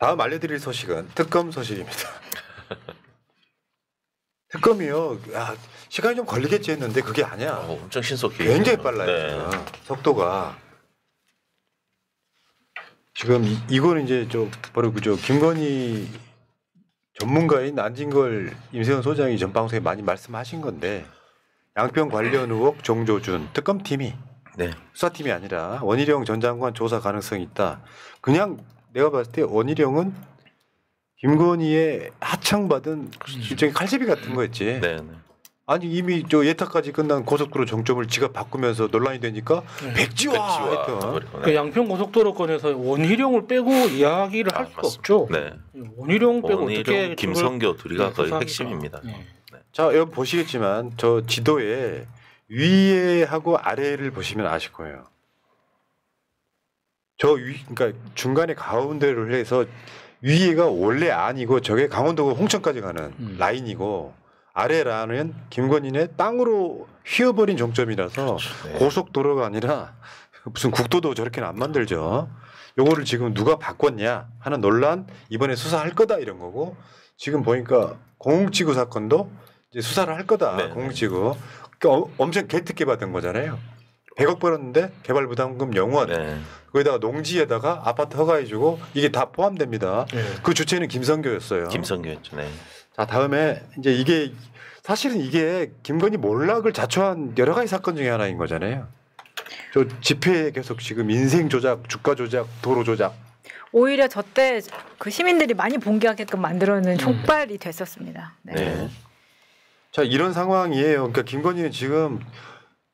다음 알려드릴 소식은 특검 소식입니다. 특검이요. 야, 시간이 좀 걸리겠지 했는데 그게 아니야. 엄청 신속해. 굉장히 빨라요. 네. 속도가. 지금 이거는 이제 바로 그죠. 김건희 전문가인 안진걸 임세훈 소장이 전 방송에 많이 말씀하신 건데 양평 관련 의혹 정조준 특검팀이 수사팀이 아니라 원희룡 전 장관 조사 가능성이 있다. 그냥 내가 봤을 때 원희룡은 김건희의 하청받은 일종의 칼제비 같은 거였지. 아니 이미 예탁까지 끝난 고속도로 정점을 지가 바꾸면서 논란이 되니까 백지화 했던. 그 양평 고속도로 건에서 원희룡을 빼고 이야기를 할 수가 없죠. 원희룡 빼고 어떻게 김성교 둘이가 거의 핵심입니다. 자 여러분 보시겠지만 저 지도에 위에하고 아래를 보시면 아실 거예요. 저 위, 그러니까 중간에 가운데를 해서 위에가 원래 아니고 저게 강원도 홍천까지 가는 라인이고 아래라는 김건희의 땅으로 휘어버린 종점이라서 고속도로가 아니라 무슨 국도도 저렇게는 안 만들죠. 요거를 지금 누가 바꿨냐 하는 논란 이번에 수사할 거다 이런 거고 지금 보니까 공익지구 사건도 이제 수사를 할 거다. 공익지구 그러니까 엄청 개특혜 받은 거잖아요. 100억 벌었는데 개발부담금 0원. 거기다가 농지에다가 아파트 허가해주고 이게 다 포함됩니다. 그 주체는 김성교였어요. 김성교였죠. 자 다음에 이제 이게 사실은 이게 김건희 몰락을 자초한 여러 가지 사건 중에 하나인 거잖아요. 저 집회 계속 지금 인생 조작, 주가 조작, 도로 조작. 오히려 저때 그 시민들이 많이 봉기하게끔 만들어놓은 촉발이 됐었습니다. 자 이런 상황이에요. 그러니까 김건희는 지금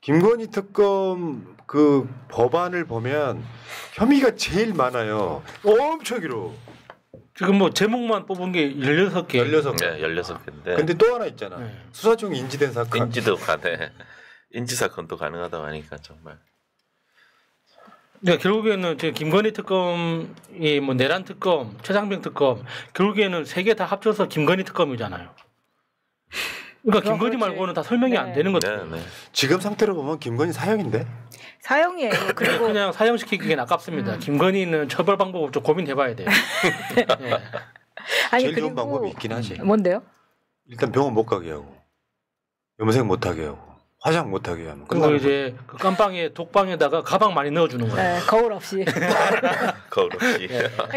김건희 특검 그 법안을 보면 혐의가 제일 많아요. 엄청 길어. 지금 뭐 제목만 뽑은 게 16개. 16개인데. 근데 또 하나 있잖아. 수사 중 인지된 사건. 인지도 가네. 인지 사건도 가능하다고 하니까 정말. 결국에는 지금 김건희 특검이 뭐 내란 특검, 최상병 특검 결국에는 세 개 다 합쳐서 김건희 특검이잖아요. 그러니까 김건희 말고는 다 설명이 안 되는 거죠. 지금 상태로 보면 김건희 사형인데. 사형이에요. 그리고 그냥 사형시키기엔 아깝습니다. 김건희는 처벌 방법을 좀 고민해봐야 돼요. 아니, 제일 좋은 방법이 있긴 하지. 뭔데요? 일단 병원 못 가게 하고 염색 못 하게 하고 화장 못 하게 하면. 그리고 이제 그 깜방에 독방에다가 가방 많이 넣어주는 거예요. 거울 없이. 거울 없이.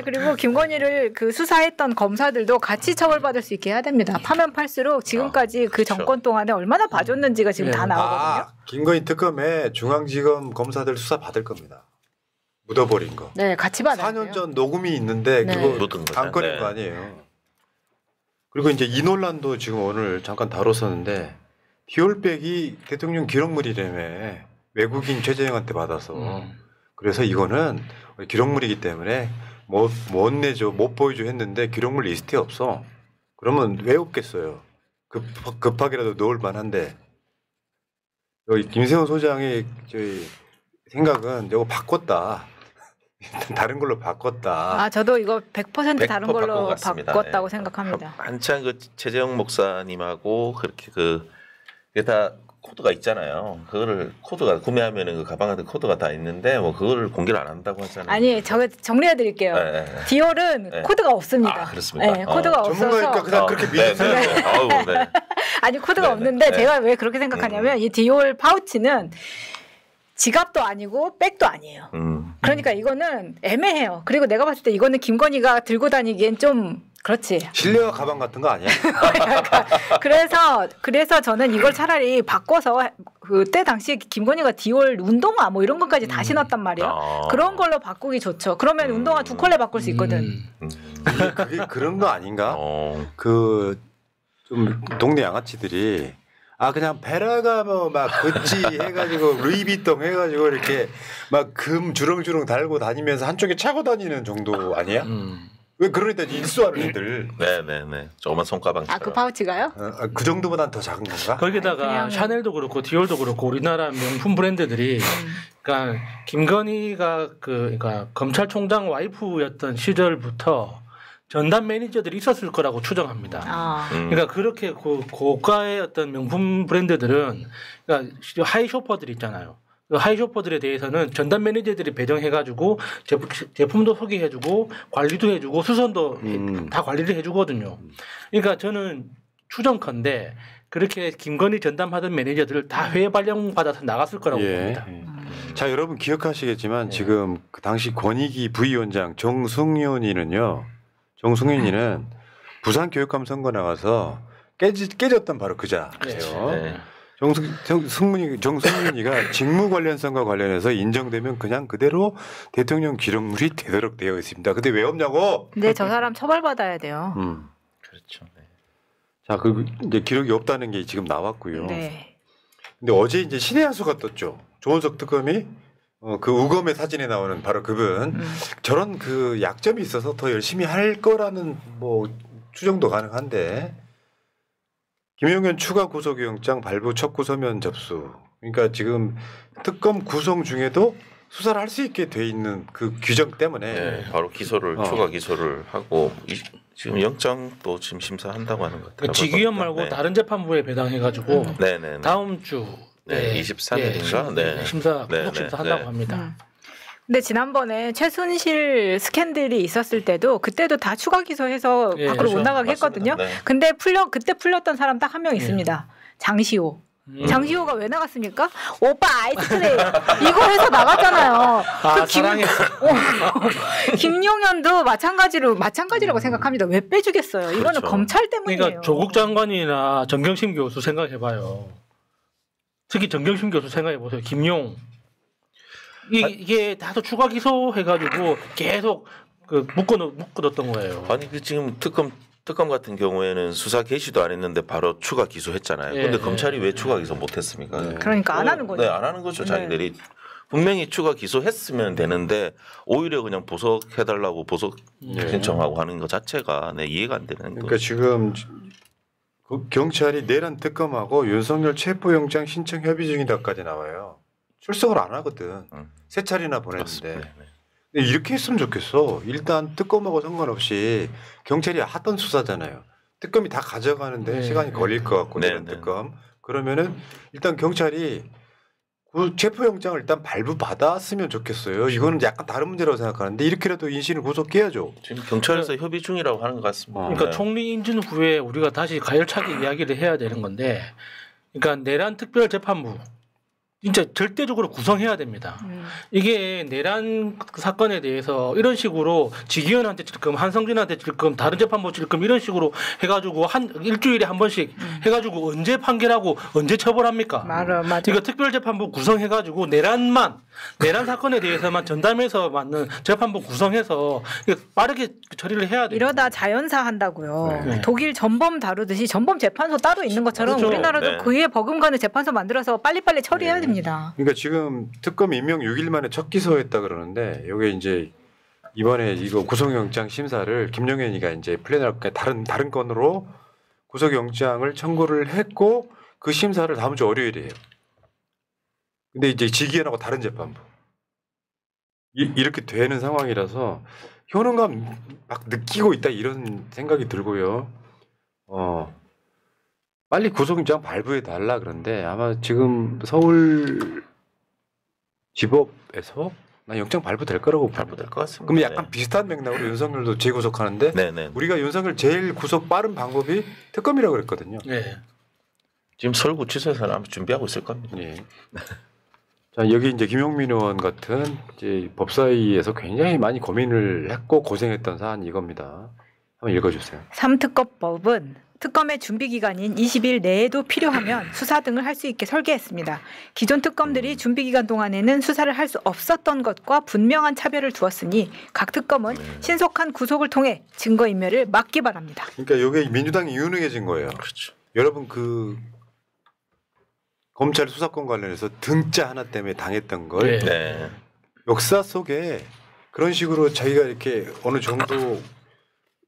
그리고 김건희를 그 수사했던 검사들도 같이 처벌받을 수 있게 해야 됩니다. 파면 팔수록 지금까지 그 정권 동안에 얼마나 봐줬는지가 지금 다 나오거든요. 김건희 특검에 중앙지검 검사들 수사 받을 겁니다. 묻어버린 거. 네, 같이 받아요. 4년 전 녹음이 있는데 그거 안건인 거 아니에요. 그리고 이제 이 논란도 지금 오늘 잠깐 다뤘었는데 디올백이 대통령 기록물이라며 외국인 최재형한테 받아서 그래서 이거는 기록물이기 때문에 못 내줘 못 보여줘 했는데 기록물 리스트에 없어. 그러면 왜 없겠어요. 급하게라도 넣을 만한데 여기 김세훈 소장의 저희 생각은 이거 바꿨다. 다른 걸로 바꿨다. 저도 이거 100% 다른 걸로 바꿨다고 생각합니다. 한창 그 최재형 목사님하고 그렇게 그게 다 코드가 있잖아요. 그거를 코드가 구매하면은 그 가방 같은 코드가 다 있는데 뭐 그거를 공개를 안 한다고 하잖아요. 아니, 저 정리해 드릴게요. 디올은 코드가 없습니다. 그렇습니다. 코드가 없어서. 전문가니까 그냥 그렇게 믿으세요. 아니, 코드가 없는데 제가 왜 그렇게 생각하냐면 이 디올 파우치는 지갑도 아니고 백도 아니에요. 그러니까 이거는 애매해요. 그리고 내가 봤을 때 이거는 김건희가 들고 다니기엔 좀 그렇지. 실내화 가방 같은 거 아니야? 그래서 저는 이걸 차라리 바꿔서 그때 당시에 김건희가 디올 운동화 뭐 이런 것까지 다 신었단 말이에요. 그런 걸로 바꾸기 좋죠. 그러면 운동화 2컬레 바꿀 수 있거든. 그게 그런 거 아닌가? 그 좀 동네 양아치들이 그냥 베라가 뭐 막 그치 해가지고 루이비통 해가지고 이렇게 막 금 주렁주렁 달고 다니면서 한쪽에 차고 다니는 정도 아니야? 왜 그러니까 일수하는 애들. 네네네. 조그만 손가방처럼. 그 파우치가요? 그 정도보단 더 작은 건가? 거기다가 샤넬도 그렇고 디올도 그렇고 우리나라 명품 브랜드들이 그러니까 김건희가 그러니까 검찰총장 와이프였던 시절부터 전담 매니저들이 있었을 거라고 추정합니다. 그러니까 그렇게 고가의 어떤 명품 브랜드들은 그러니까 하이 쇼퍼들 있잖아요. 그 하이쇼퍼들에 대해서는 전담 매니저들이 배정해가지고 제품도 소개해주고 관리도 해주고 수선도 다 관리를 해주거든요. 그러니까 저는 추정컨대 그렇게 김건희 전담하던 매니저들을 다 해외 발령 받아서 나갔을 거라고 봅니다. 자, 여러분 기억하시겠지만 지금 그 당시 권익위 부위원장 정승윤이는 부산교육감 선거 나가서 깨졌던 바로 그 자예요. 네. 정승윤이가 직무 관련성과 관련해서 인정되면 그냥 그대로 대통령 기록물이 되도록 되어 있습니다. 근데 왜 없냐고? 근데 저 사람 처벌받아야 돼요. 그렇죠. 네. 자, 그 이제 기록이 없다는 게 지금 나왔고요. 네. 근데 어제 이제 신의 한 수가 떴죠. 조원석 특검이 그 우검의 사진에 나오는 바로 그분 저런 그 약점이 있어서 더 열심히 할 거라는 뭐 추정도 가능한데. 김용현 추가 구속영장 발부 첫 구서면 접수. 그러니까 지금 특검 구성 중에도 수사를 할 수 있게 돼 있는 그 규정 때문에 네, 바로 기소를 추가 기소를 하고 지금 영장도 지금 심사한다고 하는 것 같아요. 직위원 말고 네. 다른 재판부에 배당해가지고 네네. 다음 주 네, 23일인가 심사 네, 구속 네, 심사한다고 네. 합니다. 근데 지난번에 최순실 스캔들이 있었을 때도 그때도 다 추가 기소해서 예, 밖으로 못 그렇죠. 나가게 맞습니다. 했거든요. 네. 근데 그때 풀렸던 사람 딱 한 명 있습니다. 장시호. 장시호가 왜 나갔습니까? 오빠 아이스크림 이거 해서 나갔잖아요. 사랑했어. 김용현도 마찬가지라고 생각합니다. 왜 빼주겠어요? 이거는 그렇죠. 검찰 때문이에요. 그러니까 조국 장관이나 정경심 교수 생각해봐요. 특히 정경심 교수 생각해보세요. 김용 이게 다소 추가 기소해가지고 계속 그 묶어뒀던 거예요. 아니 그 지금 특검 같은 경우에는 수사 개시도 안 했는데 바로 추가 기소했잖아요. 예, 근데 예. 검찰이 왜 추가 기소 못했습니까? 그러니까 안 하는 거죠. 네, 안 하는 거죠. 자기들이 분명히 추가 기소했으면 되는데 오히려 그냥 보석해달라고 보석 신청하고 하는 것 자체가 이해가 안 되는 그러니까 거죠. 지금 그 경찰이 내란 특검하고 윤석열 체포영장 신청 협의 중이다까지 나와요. 출석을 안 하거든. 세 차례나 보냈는데. 맞습니다. 근데 이렇게 했으면 좋겠어. 일단 특검하고 상관없이 경찰이 하던 수사잖아요. 특검이 다 가져가는데 네. 시간이 걸릴 것 같고 내란 네. 특검. 그러면은 일단 경찰이 그 체포영장을 일단 발부받았으면 좋겠어요. 이거는 약간 다른 문제라고 생각하는데 이렇게라도 인신을 구속해야죠. 지금 경찰에서 협의 중이라고 하는 것 같습니다. 그러니까 네. 총리 인준 후에 우리가 다시 가열차게 이야기를 해야 되는 건데, 그러니까 내란 특별재판부 진짜 절대적으로 구성해야 됩니다. 이게 내란 사건에 대해서 이런 식으로 지기현한테 질금, 한성진한테 질금, 다른 재판부 질금 이런 식으로 해가지고 일주일에 한 번씩 해가지고 언제 판결하고 언제 처벌합니까? 맞아. 그러니까 특별재판부 구성해가지고 내란 사건에 대해서만 전담해서 맞는 재판부 구성해서 빠르게 처리를 해야 돼요. 이러다 자연사 한다고요. 네. 독일 전범 다루듯이 전범 재판소 따로 있는 것처럼 그렇죠. 우리나라도 네. 그에 버금가는 재판소 만들어서 빨리빨리 처리해야 됩니다. 그러니까 지금 특검 임명 6일 만에 첫 기소했다 그러는데 이게 이제 이번에 이거 구속영장 심사를 김용현이가 이제 플랜을 다른 건으로 구속영장을 청구를 했고 그 심사를 다음 주 월요일에 해요. 근데 이제 지기현하고 다른 재판부 이렇게 되는 상황이라서 효능감 막 느끼고 있다 이런 생각이 들고요. 빨리 구속영장 발부해 달라 그런데 아마 지금 서울 지법에서 난 영장 발부될 거라고 발부될 것 같습니다. 그럼 약간 비슷한 맥락으로 윤석열도 재구속하는데 네네. 우리가 윤석열 제일 구속 빠른 방법이 특검이라고 그랬거든요. 네. 지금 서울구치소에서는 아마 준비하고 있을 겁니다. 예. 자 여기 이제 김용민 의원 같은 이제 법사위에서 굉장히 많이 고민을 했고 고생했던 사안 이겁니다. 한번 읽어주세요. 3특검법은 특검의 준비 기간인 20일 내에도 필요하면 수사 등을 할 수 있게 설계했습니다. 기존 특검들이 준비 기간 동안에는 수사를 할 수 없었던 것과 분명한 차별을 두었으니 각 특검은 신속한 구속을 통해 증거 인멸을 막기 바랍니다. 그러니까 이게 민주당이 유능해진 거예요. 그렇죠. 여러분 그 검찰 수사권 관련해서 등자 하나 때문에 당했던 걸 네. 네. 역사 속에 그런 식으로 자기가 이렇게 어느 정도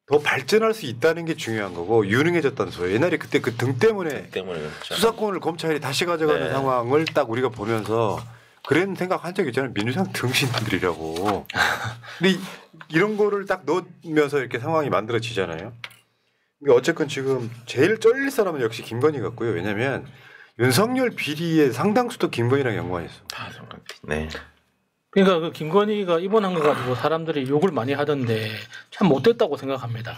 더 발전할 수 있다는 게 중요한 거고 유능해졌다는 소리. 옛날에 그때 그 등 때문에 그렇죠. 수사권을 검찰이 다시 가져가는 네. 상황을 딱 우리가 보면서 그런 생각한 적 있잖아요. 민주당 등신들이라고. 근데 이런 거를 딱 넣으면서 이렇게 상황이 만들어지잖아요. 그러니까 어쨌건 지금 제일 쩔릴 사람은 역시 김건희 같고요. 왜냐하면 윤석열 비리의 상당수도 김건희랑 연관이 있어. 네. 그러니까 그 김건희가 입원한 거 가지고 사람들이 욕을 많이 하던데 참 못됐다고 생각합니다.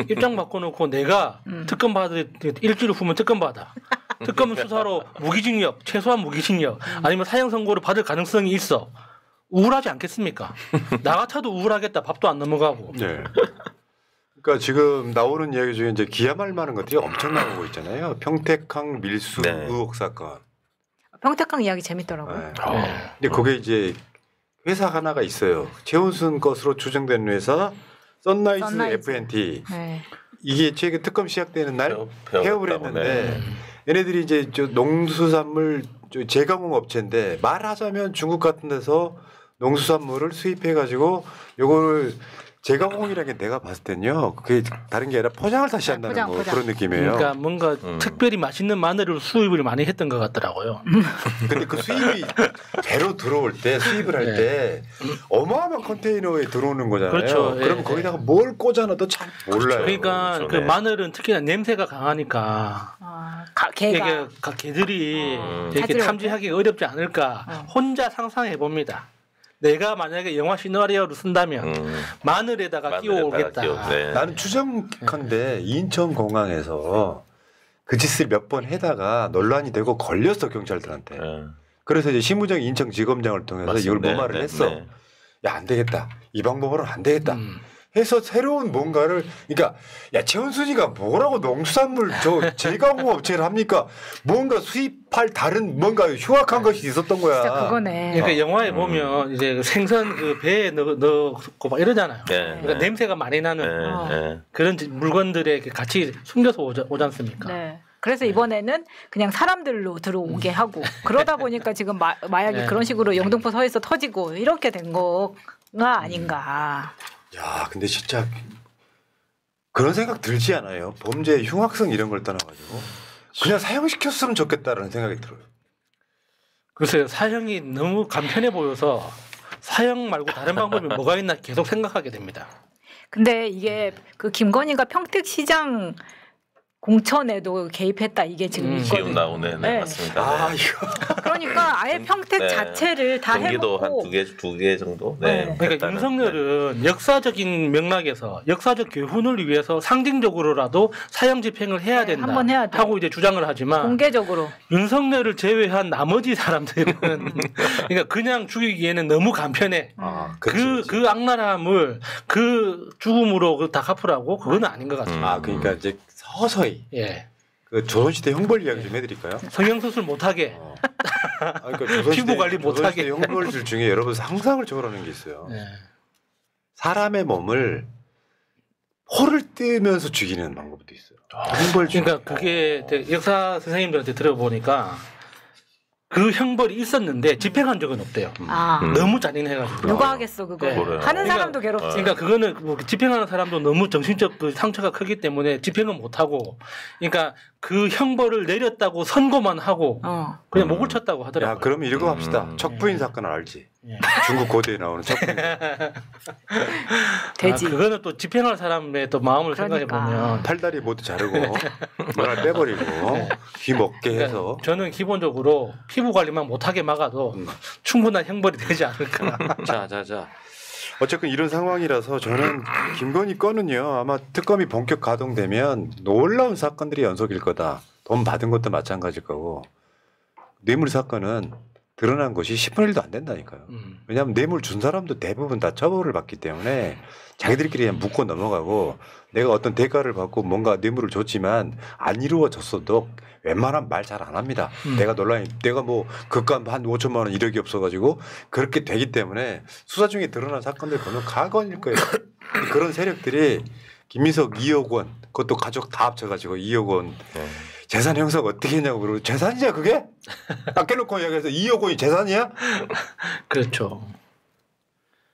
입장 바꿔놓고 내가 특검 받을 일주일 후면 특검 받아. 특검 수사로 무기징역, 최소한 무기징역 아니면 사형 선고를 받을 가능성이 있어. 우울하지 않겠습니까? 나 같아도 우울하겠다. 밥도 안 넘어가고. 네. 그러니까 지금 나오는 이야기 중에 이제 기야말 많은 것들이 엄청 나오고 있잖아요. 평택항 밀수 네. 의혹 사건. 평택항 이야기 재밌더라고요. 네. 근데 그게 이제 회사 하나가 있어요. 최은순 것으로 추정되는 회사 선라이즈 FNT. 네. 이게 최근 특검 시작되는 날 폐업을 폐업했다고, 했는데 얘네들이 이제 저 농수산물 재가공 업체인데 말하자면 중국 같은 데서 농수산물을 수입해 가지고 요거를 재가공이라는 게 내가 봤을 때는요. 그게 다른 게 아니라 포장을 다시 한다는 포장. 그런 느낌이에요. 그러니까 뭔가 특별히 맛있는 마늘을 수입을 많이 했던 것 같더라고요. 근데 그 수입이 배로 들어올 때 수입을 할 때 어마어마한 컨테이너에 들어오는 거잖아요. 그렇죠. 그러면 예, 거기다가 뭘 꽂아 넣어도 잘 몰라요. 그러니까 그렇죠. 그 네. 마늘은 특히나 냄새가 강하니까 개가 이게 개들이 이렇게 찾으려고 탐지하기 어렵지 않을까 혼자 상상해 봅니다. 내가 만약에 영화 시나리오를 쓴다면 마늘에다가 끼워 오겠다. 네. 나는 추정컨대 인천공항에서 그 짓을 몇 번 해다가 논란이 되고 걸렸어 경찰들한테. 네. 그래서 이제 신무정이 인천지검장을 통해서 이걸 맞습니다. 무마를 네, 했어. 네. 야, 안 되겠다. 이 방법으로는 안 되겠다. 해서 새로운 뭔가를 그러니까 야 최은순이가 뭐라고 농수산물 저 재가공 업체를 합니까? 뭔가 수입할 다른 뭔가 흉악한 것이 있었던 거야. 진짜 그거네. 그러니까 영화에 보면 이제 그 생선 그 배에 넣고 막 이러잖아요. 네, 그러니까 네. 냄새가 많이 나는 네. 그런 물건들에 같이 숨겨서 오지 않습니까? 네. 그래서 이번에는 그냥 사람들로 들어오게 하고 그러다 보니까 지금 마약이 네. 그런 식으로 영등포 서에서 터지고 이렇게 된 거가 아닌가. 야, 근데 진짜 그런 생각 들지 않아요? 범죄의 흉악성 이런 걸 떠나가지고 그냥 사형시켰으면 좋겠다라는 생각이 들어요. 글쎄요, 사형이 너무 간편해 보여서 사형 말고 다른 방법이 뭐가 있나 계속 생각하게 됩니다. 근데 이게 그 김건희가 평택시장 공천에도 개입했다 이게 지금 지금 있거든요. 나오네. 네, 네. 맞습니다. 아, 네. 이거 그러니까 아예 평택 네. 자체를 다 경기도 해놓고 한 두 개 정도. 네. 네. 그러니까 했다는, 윤석열은 역사적인 맥락에서 역사적 교훈을 위해서 상징적으로라도 사형 집행을 해야 네, 된다 한번 해야 돼. 하고 이제 주장을 하지만 공개적으로 윤석열을 제외한 나머지 사람들은 그러니까 그냥 죽이기에는 너무 간편해. 그 악랄함을 그 죽음으로 다 갚으라고 그건 아닌 것 같습니다. 아, 그러니까 이제 서서히 예. 그 조선시대 형벌 이야기 좀 해드릴까요? 성형수술 못하게. 그러니까 조선시대, 피부 관리 못하게. 조선시대 형벌들 중에 여러분 상상을 초월하는 게 있어요. 예. 사람의 몸을 포를 뜨면서 죽이는 방법도 있어요. 형벌 중에. 그러니까 그게 역사 선생님들한테 들어보니까 그 형벌이 있었는데 집행한 적은 없대요. 너무 잔인해가지고. 누가 하겠어 그거. 네. 하는 사람도 괴롭지. 그러니까 그거는 뭐 집행하는 사람도 너무 정신적 그 상처가 크기 때문에 집행은 못 하고, 그러니까 그 형벌을 내렸다고 선고만 하고 그냥 목을 쳤다고 하더라고요. 야, 그럼 이러고 합시다. 척부인 사건을 알지? 예. 중국 고대에 나오는 척부인. 돼지. 그거는 또 집행할 사람의 또 마음을 그러니까. 생각해 보면. 팔다리 모두 자르고 머리를 빼버리고 귀 먹게 해서. 저는 기본적으로 피부 관리만 못하게 막아도 충분한 형벌이 되지 않을까. 자. 어쨌든 이런 상황이라서 저는 김건희 건은요 아마 특검이 본격 가동되면 놀라운 사건들이 연속일 거다. 돈 받은 것도 마찬가지일 거고 뇌물 사건은 드러난 것이 10분의 1도 안 된다니까요. 왜냐하면 뇌물 준 사람도 대부분 다 처벌을 받기 때문에 자기들끼리 그냥 묶고 넘어가고 내가 어떤 대가를 받고 뭔가 뇌물을 줬지만 안 이루어졌어도 웬만하면 말 잘 안 합니다. 내가 뭐 그간 한 5천만 원 이력이 없어가지고 그렇게 되기 때문에 수사 중에 드러난 사건들 보면 가관일 거예요. 그런 세력들이 김민석 2억 원 그것도 가족 다 합쳐가지고 2억 원 재산 형성 어떻게 했냐고 그러고 재산이냐 그게? 아껴놓고 이야기해서 2억 원이 재산이야? 그렇죠.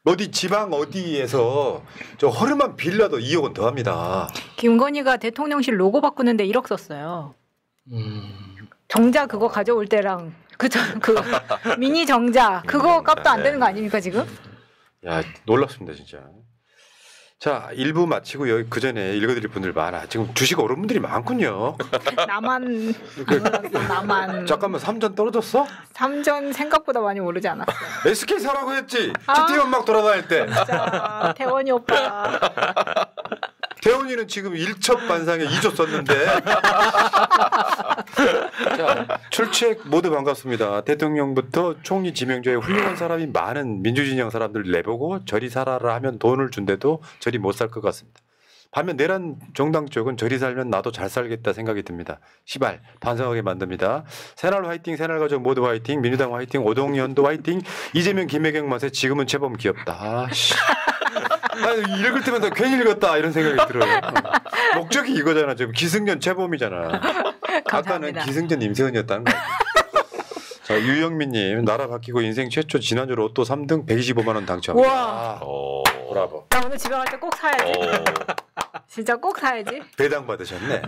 어디 지방 어디에서 저 허름한 빌라도 2억 원 더 합니다. 김건희가 대통령실 로고 바꾸는데 1억 썼어요. 정자 그거 가져올 때랑 그 미니 정자 그거 값도 안 되는 거 아닙니까 지금? 야 놀랍습니다 진짜. 자, 1부 마치고요. 그 전에 읽어드릴 분들 많아. 지금 주식 오른 분들이 많군요. 나만 나만 잠깐만 3전 떨어졌어? 3전 생각보다 많이 오르지 않았어요. SK 사라고 했지. GT 막 돌아다닐 때. 진짜 태원이 오빠. 태훈이는 지금 1첩 반상에 2조 썼는데. 자, 출첵 모두 반갑습니다. 대통령부터 총리 지명자에 훌륭한 사람이 많은 민주진영 사람들 내보고 저리 살아라 하면 돈을 준대도 저리 못 살 것 같습니다. 반면 내란 정당 쪽은 저리 살면 나도 잘 살겠다 생각이 듭니다. 시발 반성하게 만듭니다. 새날 화이팅, 새날 가족 모두 화이팅, 민주당 화이팅, 오동연도 화이팅, 이재명 김혜경 맛에 지금은 재범 귀엽다. 읽을 때마다 괜히 읽었다 이런 생각이 들어요. 목적이 이거잖아. 지금 기승전 재범이잖아. 아까는 기승전 임세은이었다는 거예요. 자, 유영민님 나라 바뀌고 인생 최초 지난주 로또 3등 125만 원 당첨. 와. 브라보. 나 오늘 집에 갈 때 꼭 사야지. 진짜 꼭 사야지. 배당 받으셨네.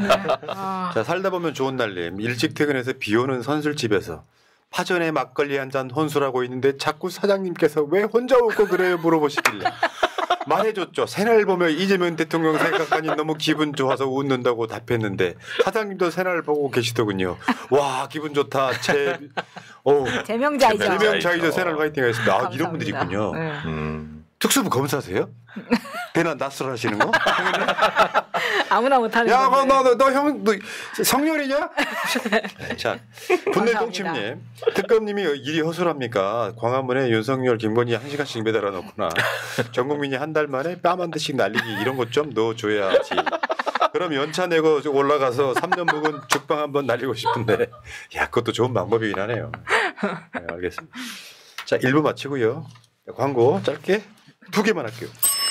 아. 자, 살다 보면 좋은 날님 일찍 퇴근해서 비오는 선술집에서 파전에 막걸리 한 잔 혼술하고 있는데 자꾸 사장님께서 왜 혼자 웃고 그래요 물어보시길래 말해줬죠. 새날 보며 이재명 대통령 생각하니 너무 기분 좋아서 웃는다고 답했는데 사장님도 새날 보고 계시더군요. 와 기분 좋다. 제명자이죠. 제명자이죠. 새날 화이팅 하겠습니다. 아, 이런 분들이 있군요. 네. 특수부 검사세요? 대낮 낯설 하시는 거? 아무나 못하는 야, 건데. 너 성렬이냐? 자, 분내 똥침님, 특검님이 일이 허술합니까? 광화문에 윤석열, 김건희 1시간씩 매달아 놓구나. 전 국민이 한 달 만에 뺨 한 대씩 날리기 이런 것 좀 넣어줘야지. 그럼 연차 내고 올라가서 3년 묵은 죽방 한번 날리고 싶은데, 야, 그것도 좋은 방법이긴 하네요. 네, 알겠습니다. 자, 1부 마치고요. 광고 짧게 2개만 할게요.